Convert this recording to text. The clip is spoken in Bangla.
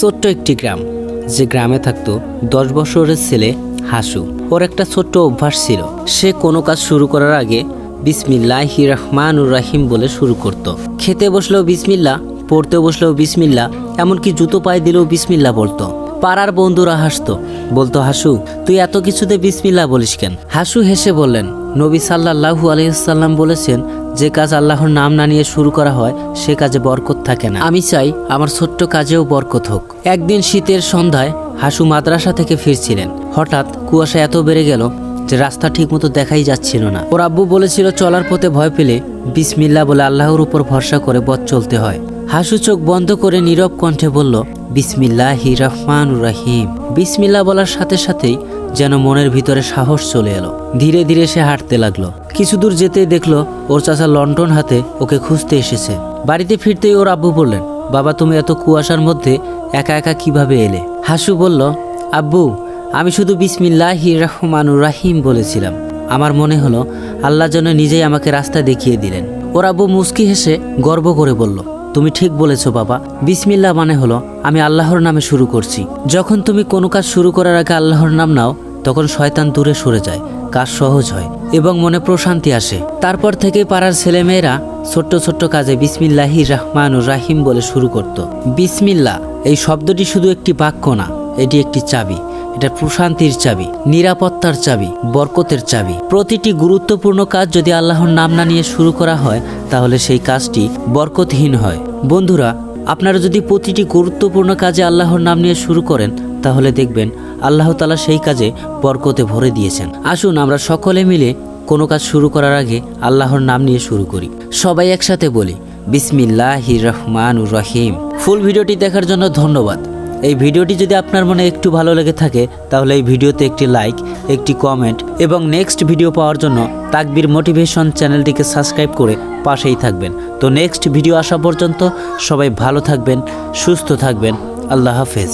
ছোট্ট একটি গ্রাম, যে গ্রামে থাকতো 10 বছরের ছেলে হাসু। ওর একটা ছোট্ট অভ্যাস ছিল, সে কোনো কাজ শুরু করার আগে বিসমিল্লাহির রহমানুর রহিম বলে শুরু করত। খেতে বসলেও বিসমিল্লাহ, পড়তে বসলেও বিসমিল্লাহ, এমনকি জুতো পায়ে দিলেও বিসমিল্লাহ বলতো। পাড়ার বন্ধুরা হাসতো, বলতো হাসু তুই এত কিছুতে বিসমিল্লাহ বলিস কেন? হাসু হেসে বললেন, নবী সাল্লাল্লাহু আলাইহি ওয়াসাল্লাম বলেছেন, যে কাজ আল্লাহর নাম না নিয়ে শুরু করা হয় সে কাজে বরকত থাকে না। আমি চাই আমার ছোট্ট কাজেও বরকত হোক। একদিন শীতের সন্ধ্যায় হাসু মাদ্রাসা থেকে ফিরছিলেন। হঠাৎ কুয়াশা এত বেড়ে গেল যে রাস্তা ঠিকমতো দেখাই যাচ্ছিল না। ওর আব্বু বলেছিল চলার পথে ভয় পেলে বিসমিল্লাহ বলে আল্লাহর উপর ভরসা করে পথ চলতে হয়। হাসু চোখ বন্ধ করে নীরব কণ্ঠে বলল, বিসমিল্লাহির রহমানুর রহিম। বিসমিল্লাহ বলার সাথে সাথেই যেন মনের ভিতরে সাহস চলে এলো। ধীরে ধীরে সে হাঁটতে লাগলো। কিছু দূর যেতেই দেখলো ওর চাচা লণ্ঠন হাতে ওকে খুঁজতে এসেছে। বাড়িতে ফিরতেই ওর আব্বু বললেন, বাবা তুমি এত কুয়াশার মধ্যে একা একা কিভাবে এলে? হাসু বলল, আব্বু আমি শুধু বিসমিল্লাহির রহমানুর রহিম বলেছিলাম। আমার মনে হলো আল্লাহ যেন নিজেই আমাকে রাস্তা দেখিয়ে দিলেন। ওর আব্বু মুস্কি হেসে গর্ব করে বলল, তুমি ঠিক বলেছো বাবা, বিসমিল্লাহ মানে হলো আমি আল্লাহর নামে শুরু করছি। যখন তুমি কোনো কাজ শুরু করার আগে আল্লাহর নাম নাও, তখন শয়তান দূরে সরে যায়, কাজ সহজ হয় এবং মনে প্রশান্তি আসে। তারপর থেকে পাড়ার ছেলেমেয়েরা ছোট্ট ছোট্ট কাজে বিসমিল্লাহির রহমানুর রহিম বলে শুরু করত। বিসমিল্লাহ এই শব্দটি শুধু একটি বাক্য না, এটি একটি চাবি। এটা প্রশান্তির চাবি, নিরাপত্তার চাবি, বরকতের চাবি। প্রতিটি গুরুত্বপূর্ণ কাজ যদি আল্লাহর নাম না নিয়ে শুরু করা হয়, তাহলে সেই কাজটি বরকতহীন হয়। বন্ধুরা, আপনারা যদি প্রতিটি গুরুত্বপূর্ণ কাজে আল্লাহর নাম নিয়ে শুরু করেন, তাহলে দেখবেন আল্লাহ তাআলা সেই কাজে বরকতে ভরে দিয়েছেন। আসুন আমরা সকলে মিলে কোনো কাজ শুরু করার আগে আল্লাহর নাম নিয়ে শুরু করি। সবাই একসাথে বলি, বিসমিল্লাহির রহমানুর রহিম। ফুল ভিডিওটি দেখার জন্য ধন্যবাদ। এই ভিডিওটি যদি আপনার মনে একটু ভালো লেগে থাকে, তাহলে এই ভিডিওতে একটি লাইক, একটি কমেন্ট এবং নেক্সট ভিডিও পাওয়ার জন্য তাকবীর মোটিভেশন চ্যানেলটিকে সাবস্ক্রাইব করে পাশেই থাকবেন। তো নেক্সট ভিডিও আসা পর্যন্ত সবাই ভালো থাকবেন, সুস্থ থাকবেন। আল্লাহ হাফেজ।